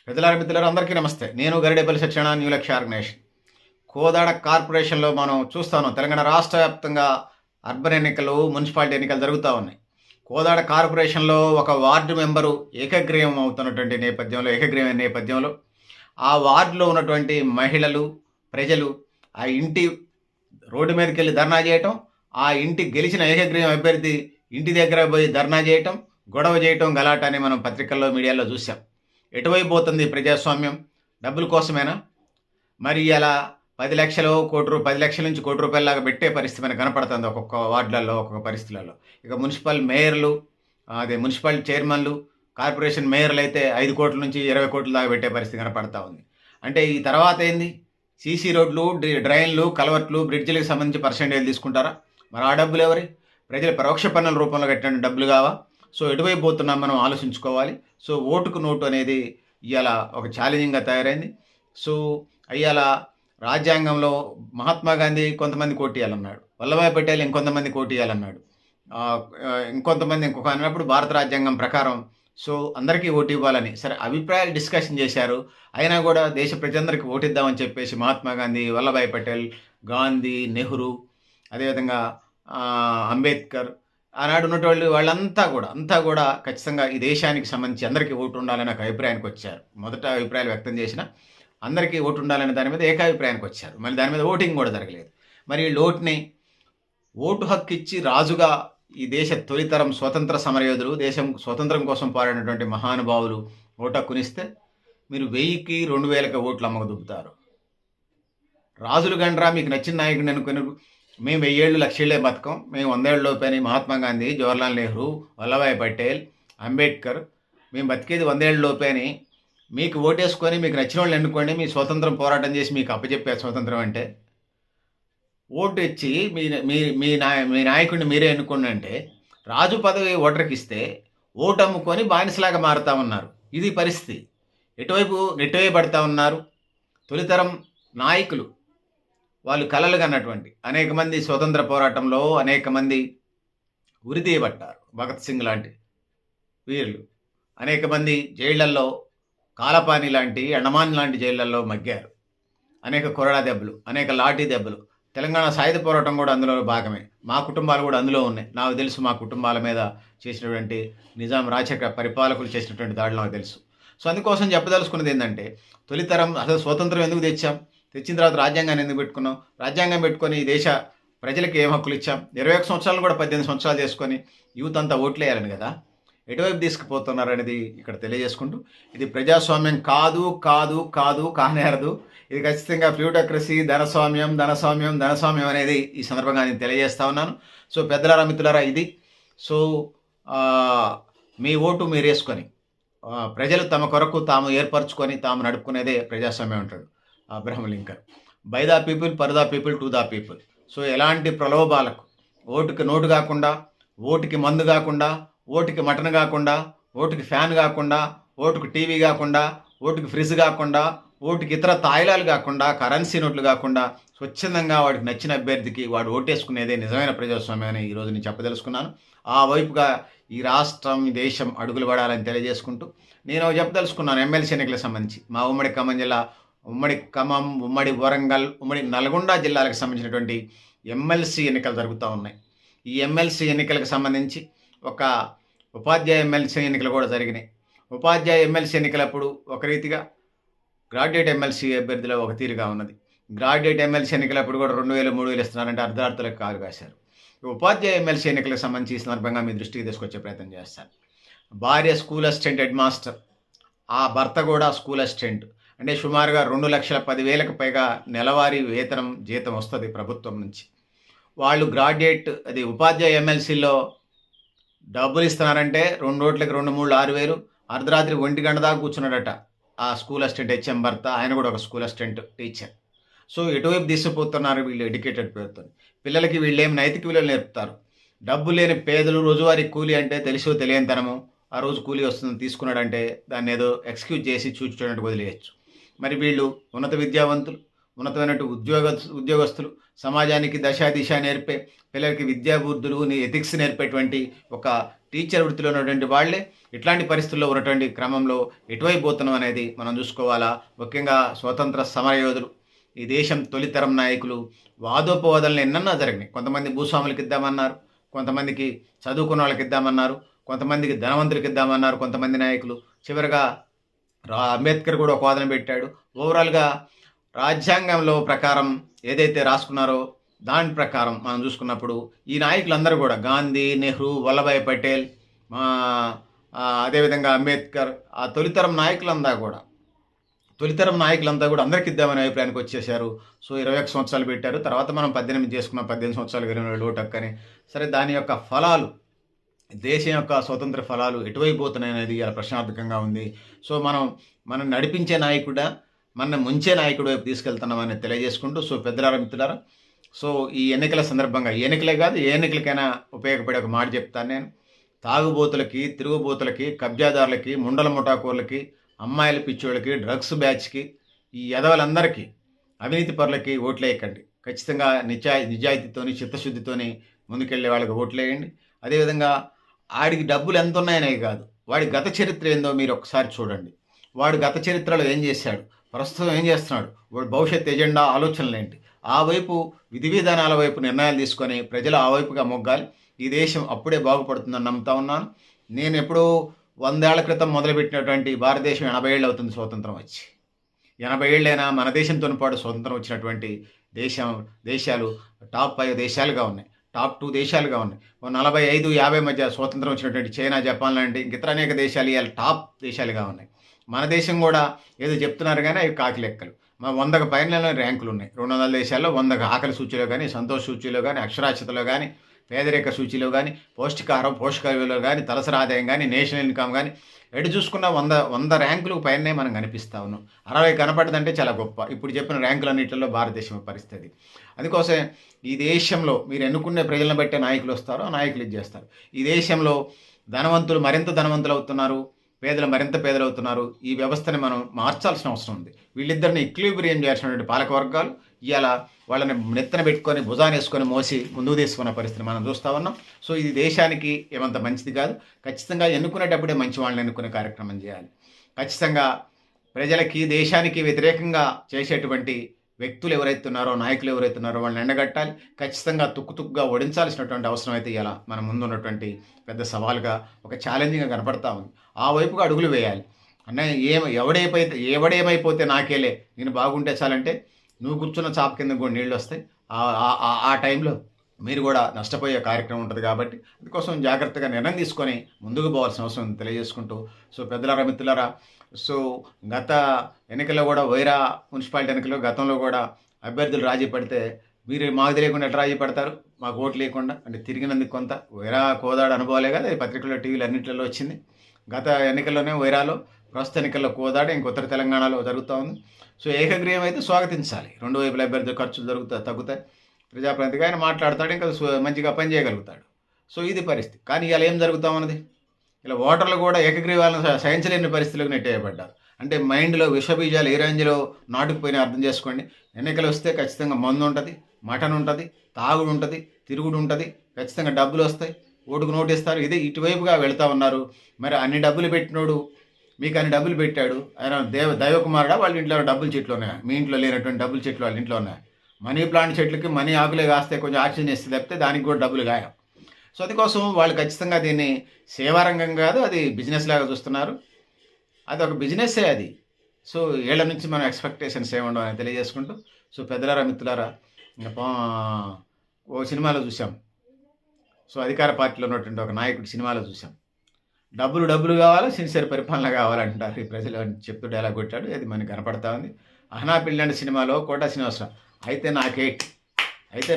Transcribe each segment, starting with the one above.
మిత్రులారా అందరికీ నమస్తే. నేను గరిడేపల్లి సత్యనారాయణ, న్యూ లక్ష్య ఆర్గనైజేషన్. కోదాడ కార్పొరేషన్‌లో మనం చూస్తాను. తెలంగాణ రాష్ట్ర వ్యాప్తంగా అర్బన్ ఎన్నికలు, మున్సిపాలిటీ ఎన్నికలు జరుగుతా ఉన్నాయి. కోదాడ కార్పొరేషన్‌లో ఒక వార్డు మెంబరు ఏకగ్రీవం అవుతున్నటువంటి ఏకగ్రీవం నేపథ్యంలో ఆ వార్డులో ఉన్నటువంటి మహిళలు, ప్రజలు ఆ ఇంటి రోడ్డు మీదకెళ్ళి ధర్నా చేయటం, ఆ ఇంటి గెలిచిన ఏకగ్రీవం అభ్యర్థి ఇంటి దగ్గర పోయి ధర్నా చేయటం, గొడవ చేయటం, గలాట అని మనం పత్రికల్లో, మీడియాలో చూసాం. ఎటువైపు పోతుంది ప్రజాస్వామ్యం? డబ్బుల కోసమేనా? మరి ఇలా 10 లక్షలు, 10 లక్షల నుంచి ₹1,00,00,000 లాగా పెట్టే పరిస్థితి మనకు కనపడుతుంది ఒక్కొక్క వార్డులలో, ఒక్కొక్క పరిస్థితులలో. ఇక మున్సిపల్ మేయర్లు, మున్సిపల్ చైర్మన్లు, కార్పొరేషన్ మేయర్లు అయితే 5 కోట్ల నుంచి 20 కోట్ల దాకా పెట్టే పరిస్థితి కనపడతా ఉంది. అంటే ఈ తర్వాత ఏంది? సీసీ రోడ్లు, డ్రైన్లు, కలవట్లు, బ్రిడ్జిలకు సంబంధించి పర్సెంటేజ్ తీసుకుంటారా? మరి ఆ డబ్బులు ఎవరి? ప్రజలు పరోక్ష పన్నుల రూపంలో కట్టిన డబ్బులు కావా? సో ఎటువైపు పోతున్నాం మనం ఆలోచించుకోవాలి. సో ఓటుకు నోటు అనేది ఇవాళ ఒక ఛాలెంజింగ్గా తయారైంది. సో ఇవాళ రాజ్యాంగంలో మహాత్మా గాంధీ కొంతమంది కోటియాలన్నాడు, వల్లభాయ్ పటేల్ ఇంకొంతమంది కోటియాలన్నాడు, ఇంకొంతమంది ఇంకొక అన్నప్పుడు భారత రాజ్యాంగం ప్రకారం సో అందరికీ ఓటు ఇవ్వాలని సరే అభిప్రాయాలు డిస్కషన్ చేశారు. అయినా కూడా దేశ ప్రజలందరికీ ఓటిద్దామని చెప్పేసి మహాత్మా గాంధీ, వల్లభాయ్ పటేల్, గాంధీ, నెహ్రూ, అదేవిధంగా అంబేద్కర్, ఆనాడు ఉన్నటువంటి వాళ్ళంతా కూడా ఖచ్చితంగా ఈ దేశానికి సంబంధించి అందరికీ ఓటు ఉండాలని ఒక అభిప్రాయానికి వచ్చారు. మొదట అభిప్రాయాలు వ్యక్తం చేసిన అందరికీ ఓటు ఉండాలనే దాని మీద ఏకాభిప్రాయానికి వచ్చారు. మళ్ళీ దాని మీద ఓటింగ్ కూడా జరగలేదు. మరి ఓటు హక్కు ఇచ్చి రాజుగా ఈ దేశ తొలితరం స్వతంత్ర సమరయోధులు, దేశం స్వతంత్రం కోసం పోరాడినటువంటి మహానుభావులు ఓటు హక్కునిస్తే మీరు 1000కి 2000కి ఓట్లు అమ్మకు దుబ్బుతారు. రాజులు గండ్రా, మీకు నచ్చిన నాయకుడిని అనుకుని మేము 1000 ఏళ్ళు 1,00,000 ఏళ్ళే బతకం, మేము 100 ఏళ్ళ లోపని మహాత్మా గాంధీ, జవహర్లాల్ నెహ్రూ, వల్లభాయ్ పటేల్, అంబేద్కర్, మేము బతికేది 100 ఏళ్ళ లోపే అని మీకు ఓటేసుకొని మీకు నచ్చిన వాళ్ళని ఎన్నుకోండి, మీ స్వతంత్రం పోరాటం చేసి మీకు అప్పచెప్పే స్వతంత్రం అంటే ఓటు ఇచ్చి మీ నాయకుడిని మీరే ఎన్నుకోండి అంటే రాజు పదవి ఓటర్కి ఇస్తే ఓటు అమ్ముకొని బానిసలాగా మారుతా ఉన్నారు. ఇది పరిస్థితి. ఎటువైపు నెట్టివేయబడతా ఉన్నారు. తొలితరం నాయకులు వాళ్ళు కలలు కన్నటువంటి అనేక మంది స్వతంత్ర పోరాటంలో అనేక మంది ఉరితీయబడ్డారు. భగత్ సింగ్ లాంటి వీరులు అనేక మంది జైళ్లల్లో, కాలపాని లాంటి, అండమాన్ లాంటి జైళ్లలో మగ్గారు. అనేక కొరడా దెబ్బలు, అనేక లాఠీ దెబ్బలు. తెలంగాణ సాయుధ పోరాటం కూడా అందులో భాగమే. మా కుటుంబాలు కూడా అందులో ఉన్నాయి. నాకు తెలుసు మా కుటుంబాల మీద చేసినటువంటి నిజాం రాజకీయ పరిపాలకులు చేసినటువంటి దాడులు నాకు తెలుసు. సో అందుకోసం చెప్పదలుచుకున్నది ఏంటంటే, తొలితరం అసలు స్వతంత్రం ఎందుకు తెచ్చాం? తెచ్చిన తర్వాత రాజ్యాంగాన్ని ఎందుకు పెట్టుకున్నాం? రాజ్యాంగం పెట్టుకొని ఈ దేశ ప్రజలకు ఏం హక్కులు ఇచ్చాం? 21 సంవత్సరాలు కూడా 18 సంవత్సరాలు చేసుకొని యూత్ అంతా ఓట్లేయాలని కదా. ఎటువైపు తీసుకుపోతున్నారు అనేది ఇక్కడ తెలియజేసుకుంటూ, ఇది ప్రజాస్వామ్యం కానేరదు. ఇది ఖచ్చితంగా ప్లూటోక్రసీ, ధనస్వామ్యం అనేది ఈ సందర్భంగా నేను తెలియజేస్తా ఉన్నాను. సో పెద్దలారా, మిత్రులారా, ఇది సో మీ ఓటు మీరు వేసుకొని ప్రజలు తమ కొరకు తాము ఏర్పరచుకొని తాము నడుపుకునేదే ప్రజాస్వామ్యం అంటాడు Abraham Lincoln. By the people, for the people, to the people. So ఎలాంటి ప్రలోభాలకు, ఓటుకి నోటు కాకుండా, ఓటుకి మందు కాకుండా, ఓటుకి మటన్ కాకుండా, ఓటుకి ఫ్యాన్ కాకుండా, ఓటుకి టీవీ కాకుండా, ఓటుకి ఫ్రిడ్జ్ కాకుండా, ఓటుకి ఇతర తాయిలాలు కాకుండా, కరెన్సీ నోట్లు కాకుండా స్వచ్ఛందంగా వాడికి నచ్చిన అభ్యర్థికి వాడు ఓటేసుకునేదే నిజమైన ప్రజాస్వామ్యం అని ఈరోజు నేను చెప్పదలుచుకున్నాను. ఆ వైపుగా ఈ రాష్ట్రం, ఈ దేశం అడుగులు పడాలని తెలియజేసుకుంటూ నేను చెప్పదలుచుకున్నాను. ఎమ్మెల్సీ ఎన్నికలకు సంబంధించి మా ఉమ్మడి ఖమ్మం జిల్లా, ఉమ్మడి ఖమ్మం, ఉమ్మడి వరంగల్, ఉమ్మడి నల్గొండ జిల్లాలకు సంబంధించినటువంటి ఎమ్మెల్సీ ఎన్నికలు జరుగుతూ ఉన్నాయి. ఈ ఎమ్మెల్సీ ఎన్నికలకు సంబంధించి ఒక ఉపాధ్యాయ ఎమ్మెల్సీ ఎన్నికలు కూడా జరిగినాయి. ఉపాధ్యాయ ఎమ్మెల్సీ ఎన్నికలప్పుడు ఒక రీతిగా, గ్రాడ్యుయేట్ ఎమ్మెల్సీ అభ్యర్థిలో ఒక తీరుగా ఉన్నది. గ్రాడ్యుయేట్ ఎమ్మెల్సీ ఎన్నికలప్పుడు కూడా 2,000, 3,000 ఇస్తున్నారంటే అర్ధార్థులకు కాలు కాశారు. ఉపాధ్యాయ ఎమ్మెల్సీ ఎన్నికలకు సంబంధించి ఈ సందర్భంగా మీ దృష్టికి తీసుకొచ్చే ప్రయత్నం చేస్తాను. భార్య స్కూల్ అసిస్టెంట్ హెడ్ మాస్టర్, ఆ భర్త కూడా స్కూల్ అసిస్టెంట్. అంటే సుమారుగా 2,10,000కు పైగా నెలవారీ జీతం వస్తుంది ప్రభుత్వం నుంచి. వాళ్ళు గ్రాడ్యుయేట్ ఉపాధ్యాయ ఎమ్మెల్సీలో డబ్బులు ఇస్తున్నారంటే 2 ఓట్లకి 2, 3, 6,000. అర్ధరాత్రి 1 గంట దాకా కూర్చున్నాడట ఆ స్కూల్ అసిస్టెంట్ హెచ్ఎం భర్త. ఆయన కూడా ఒక స్కూల్ అసిస్టెంట్ టీచర్. సో ఎటువైపు తీసుకుపోతున్నారు వీళ్ళు ఎడ్యుకేటెడ్ పేరుతో? పిల్లలకి వీళ్ళు ఏం నైతిక విలువలు నేర్పుతారు? డబ్బు లేని పేదలు రోజువారీ కూలీ అంటే తెలిసో తెలియనితనము, ఆ రోజు కూలీ వస్తుందని తీసుకున్నాడంటే దాన్ని ఏదో ఎక్స్క్యూజ్ చేసి చూచుకున్నట్టు వదిలేయచ్చు. మరి వీళ్ళు ఉన్నత విద్యావంతులు, ఉన్నతమైనటువంటి ఉద్యోగస్తులు, సమాజానికి దిశ నేర్పే, పిల్లలకి విద్యాబుద్ధులు, ఎథిక్స్ నేర్పేటువంటి ఒక టీచర్ వృత్తిలో ఉన్నటువంటి వాళ్ళే ఇట్లాంటి పరిస్థితుల్లో ఉన్నటువంటి క్రమంలో ఎటువైపు పోతున్నాం అనేది మనం చూసుకోవాలా. ముఖ్యంగా స్వతంత్ర సమరయోధులు, ఈ దేశం తొలితరం నాయకులు వాదోపవాదాలను ఎన్నన్నా జరిగినాయి. కొంతమంది భూస్వాములకి ఇద్దామన్నారు, కొంతమందికి చదువుకున్న వాళ్ళకి ఇద్దామన్నారు, కొంతమందికి ధనవంతులకి ఇద్దామన్నారు కొంతమంది నాయకులు. చివరిగా అంబేద్కర్ కూడా ఒక వాదన పెట్టాడు. ఓవరాల్గా రాజ్యాంగంలో ప్రకారం ఏదైతే రాసుకున్నారో దాని ప్రకారం మనం చూసుకున్నప్పుడు ఈ నాయకులందరూ కూడా గాంధీ, నెహ్రూ, వల్లభాయ్ పటేల్, అదేవిధంగా అంబేద్కర్, ఆ తొలితరం నాయకులంతా కూడా అందరికి ఇద్దామనే అభిప్రాయానికి వచ్చేసారు. సో 21 సంవత్సరాలు పెట్టారు. తర్వాత మనం 18 చేసుకున్నాం, 18 సంవత్సరాలు 22 ఓటు హక్కని. సరే, దాని యొక్క ఫలాలు, దేశం యొక్క స్వతంత్ర ఫలాలు ఎటువైపు పోతున్నాయి అనేది ఇలా ప్రశ్నార్థకంగా ఉంది. సో మనం నడిపించే నాయకుడా, మన ముంచే నాయకుడు వైపు తీసుకెళ్తున్నామని తెలియజేసుకుంటూ, సో పెద్దలారా, మిత్రులారా, సో ఈ ఎన్నికల సందర్భంగా, ఈ ఎన్నికలే కాదు ఏ ఎన్నికలకైనా ఉపయోగపడే ఒక మాట చెప్తాను నేను. తాగుబోతులకి, తిరుగుబోతులకి, కబ్జాదారులకి, ముండల ముఠాకూర్లకి, అమ్మాయిల పిచ్చోళ్ళకి, డ్రగ్స్ బ్యాచ్కి, ఈ ఎదవలందరికీ, అవినీతి పరులకి ఓట్లేయకండి. ఖచ్చితంగా నిజాయితీతోని, చిత్తశుద్ధితోని ముందుకెళ్ళే వాళ్ళకి ఓట్లేయండి. అదేవిధంగా ఆడికి డబ్బులు ఎంత ఉన్నాయనే కాదు, వాడి గత చరిత్ర ఏందో మీరు ఒకసారి చూడండి. వాడు గత చరిత్రలో ఏం చేశాడు, ప్రస్తుతం ఏం చేస్తున్నాడు, వాడు భవిష్యత్ ఎజెండా, ఆలోచనలు ఏంటి, ఆ వైపు విధి విధానాల వైపు నిర్ణయాలు తీసుకొని ప్రజలు ఆ వైపుగా మొగ్గాలి. ఈ దేశం అప్పుడే బాగుపడుతుందని నమ్ముతా ఉన్నాను. నేను ఎప్పుడూ 100 ఏళ్ల క్రితం మొదలుపెట్టినటువంటి భారతదేశం 80 ఏళ్ళు అవుతుంది స్వాతంత్రం వచ్చి. 80 ఏళ్ళైనా మన దేశంతో పాటు స్వతంత్రం వచ్చినటువంటి దేశాలు టాప్ 5 దేశాలుగా ఉన్నాయి, టాప్ 2 దేశాలుగా ఉన్నాయి. 45-50 మధ్య స్వాతంత్రం వచ్చినటువంటి చైనా, జపాన్ లాంటి ఇతర అనేక దేశాలు ఇవాళ టాప్ దేశాలుగా ఉన్నాయి. మన దేశం కూడా ఏదో చెప్తున్నారు కానీ అవి కాకి లెక్కలు. 100కు పైన ర్యాంకులు ఉన్నాయి. 200 దేశాల్లో 100కు ఆకలి సూచీలో కానీ, సంతోష సూచీలో కానీ, అక్షరాస్యతలో కానీ, పేదరిక సూచీలో కానీ, పౌష్టికాహారం, పోషక విలువలో కానీ, తలసరి ఆదాయం కానీ, నేషనల్ ఇన్కమ్ కానీ, ఎటు చూసుకున్న 100 ర్యాంకులకు పైనే మనం కనిపిస్తా ఉన్నాం. 60 కనపడదంటే చాలా గొప్ప. ఇప్పుడు చెప్పిన ర్యాంకులన్నింటిలో భారతదేశం పరిస్థితి. అందుకోసం ఈ దేశంలో మీరు ఎన్నుకునే ప్రజలను బట్టే నాయకులు వస్తారో ఆ నాయకులు ఇచ్చేస్తారు. ఈ దేశంలో ధనవంతులు మరింత ధనవంతులు అవుతున్నారు, పేదలు మరింత పేదలు అవుతున్నారు. ఈ వ్యవస్థని మనం మార్చాల్సిన అవసరం ఉంది. వీళ్ళిద్దరిని ఈక్విలిబ్రియం చేయాల్సినటువంటి పాలక వర్గాలు ఇవాళ వాళ్ళని నెత్తన పెట్టుకొని భుజాన్ని వేసుకొని మోసి ముందుకు తీసుకున్న పరిస్థితి మనం చూస్తూ ఉన్నాం. సో ఇది దేశానికి ఏమంత మంచిది కాదు. ఖచ్చితంగా ఎన్నుకునేటప్పుడే మంచి వాళ్ళని ఎన్నుకునే కార్యక్రమం చేయాలి. ఖచ్చితంగా ప్రజలకి, దేశానికి వ్యతిరేకంగా చేసేటువంటి వ్యక్తులు ఎవరైతే ఉన్నారో, నాయకులు ఎవరైతే ఉన్నారో వాళ్ళని ఎండగట్టాలి. ఖచ్చితంగా తుక్కుగా ఓడించాల్సినటువంటి అవసరం అయితే ఇలా మన ముందున్నటువంటి పెద్ద సవాలుగా, ఒక ఛాలెంజింగ్గా కనపడతా ఉంది. ఆ వైపుగా అడుగులు వేయాలి. ఎవడేమైపోతే నాకేలే, నేను బాగుంటే చాలంటే నువ్వు కూర్చున్న చాప కింద కూడా నీళ్ళు వస్తాయి. ఆ టైంలో మీరు కూడా నష్టపోయే కార్యక్రమం ఉంటుంది. కాబట్టి అందుకోసం జాగ్రత్తగా నిర్ణయం తీసుకొని ముందుకు పోవాల్సిన అవసరం తెలియజేసుకుంటూ, సో పెద్దలారా, మిత్రులారా, సో గత ఎన్నికల్లో కూడా వైరా మున్సిపాలిటీ ఎన్నికల్లో గతంలో కూడా అభ్యర్థులు రాజీ పడితే మీరు మాకు తెలియకుండా ఎట్లా రాజీ పడతారు, మాకు ఓటు లేకుండా అంటే తిరిగినందుకు కొంత వైరా కోదాడ అనుభవాలే కదా, అది పత్రికల్లో, టీవీలు అన్నింటిలో వచ్చింది. గత ఎన్నికల్లోనే వైరాలో, ప్రస్తుత ఎన్నికల్లో కోదాడ, ఇంకొత్తర తెలంగాణలో జరుగుతూ ఉంది. సో ఏకగ్రీవం అయితే స్వాగతించాలి. రెండు వైపుల అభ్యర్థుల ఖర్చులు తగ్గుతాయి. ప్రజాప్రతినిధిగా ఆయన మాట్లాడతాడు, ఇంకా మంచిగా పని చేయగలుగుతాడు. సో ఇది పరిస్థితి. కానీ ఇలా ఏం జరుగుతామన్నది, ఇలా ఓటర్లు కూడా ఏకగ్రీవాలను సహించలేని పరిస్థితులకు నెట్టేయబడ్డారు. అంటే మైండ్లో విషబీజాలు ఏ రేంజ్లో నాటుకుపోయినా అర్థం చేసుకోండి. ఎన్నికలు వస్తే ఖచ్చితంగా మందు ఉంటుంది, మటన్ ఉంటుంది, తాగుడు ఉంటుంది, తిరుగుడు ఉంటుంది, ఖచ్చితంగా డబ్బులు వస్తాయి, ఓటుకు నోటిస్తారు. ఇది ఇటువైపుగా వెళ్తూ ఉన్నారు. మరి అన్ని డబ్బులు పెట్టినోడు మీకు అన్ని డబ్బులు పెట్టాడు, ఆయన దైవకుమారుడా, వాళ్ళ ఇంట్లో డబ్బుల చెట్లు ఉన్నాయా? మీ ఇంట్లో లేనటువంటి డబ్బుల చెట్లు వాళ్ళ ఇంట్లో ఉన్నాయా? మనీ ప్లాంట్ చెట్లకి మనీ ఆకులే కాస్తే కొంచెం ఆక్సిజన్ ఇస్తే తప్పితే దానికి కూడా డబ్బులు గాయం. సో అందుకోసం వాళ్ళు ఖచ్చితంగా దీన్ని సేవారంగం కాదు, అది బిజినెస్ లాగా చూస్తున్నారు. అది ఒక బిజినెస్సే అది. సో ఏళ్ల నుంచి మనం ఎక్స్పెక్టేషన్స్ ఏముండవు అని తెలియజేసుకుంటూ, సో పెద్దలారా, మిత్రులారా, ఓ సినిమాలో చూసాం. సో అధికార పార్టీలో ఉన్నటువంటి ఒక నాయకుడు సినిమాలో చూసాం. డబ్బులు కావాలా, సిన్సియర్ పరిపాలన కావాలంటారు ఈ ప్రజలు అని చెప్తూ డైలాగ్ కొట్టాడు. అది మనకి కనపడతా ఉంది. అహనా పిల్లండి సినిమాలో కోటా శ్రీనివాసరావు అయితే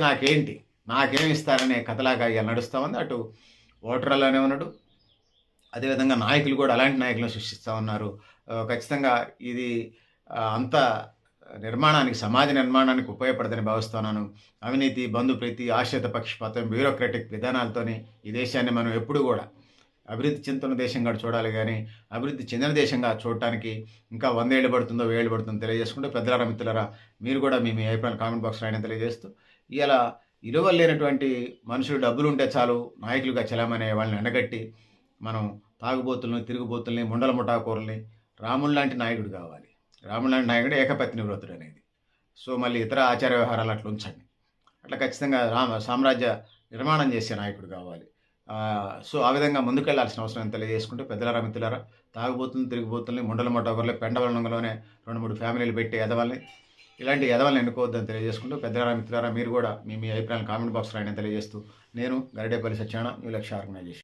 నాకేంటి, నాకేమి ఇస్తారనే కథలాగా ఇలా నడుస్తూ ఉంది. అటు ఓటర్లలోనే ఉన్నాడు, అదేవిధంగా నాయకులు కూడా అలాంటి నాయకులను సృష్టిస్తూ ఉన్నారు. ఖచ్చితంగా ఇది అంత నిర్మాణానికి, సమాజ నిర్మాణానికి ఉపయోగపడదని భావిస్తున్నాను. అవినీతి, బంధుప్రీతి, ఆశ్రిత పక్షపాతం, బ్యూరోక్రటిక్ విధానాలతోనే ఈ దేశాన్ని మనం ఎప్పుడు కూడా అభివృద్ధి చెందుతున్న దేశంగా చూడాలి, కానీ అభివృద్ధి చెందిన దేశంగా చూడటానికి ఇంకా 100 ఏళ్ళు పడుతుందో 1000 పడుతుందో తెలియజేసుకుంటూ, పెద్దలారా, మిత్రులారా, మీరు కూడా మీ అభిప్రాయాలు కామెంట్ బాక్స్లో అయినా తెలియజేస్తూ, ఇలా విలువలు లేనటువంటి మనుషులు డబ్బులు ఉంటే చాలు నాయకులుగా చలామణి వాళ్ళని ఎండగట్టి మనం తాగుబోతుల్ని, తిరుగుబోతుల్ని, ముండల ముఠాకోరుల్ని రాముడు లాంటి నాయకుడు కావాలి. రాముడు లాంటి నాయకుడు ఏకపత్ని వ్రతుడు అనేది. సో మళ్ళీ ఇతర ఆచార వ్యవహారాలు అట్లా ఉంచండి. అట్లా ఖచ్చితంగా సామ్రాజ్య నిర్మాణం చేసే నాయకుడు కావాలి. సో ఆ విధంగా ముందుకెళ్లాల్సిన అవసరం తెలియజేసుకుంటూ పెద్దలారా, మిత్రులారా, తాగుబోతుల్ని, తిరుగుబోతుల్ని, ముండల ముఠాకోరుల్ని, పెండవలంలోనే 2, 3 ఫ్యామిలీలు పెట్టి ఎదవల్ని, ఇలాంటి ఎదవల్ని ఎన్నుకోవద్దని తెలియజేసుకుంటూ పెద్దలారా, మిత్రులారా, మీరు కూడా మీ అభిప్రాయాలను కామెంట్ బాక్స్ రాయని తెలియజేస్తూ నేను గరిడేపల్లి సత్యనారాయణ న్యూ లక్ష్య ఆర్గనైజేషన్.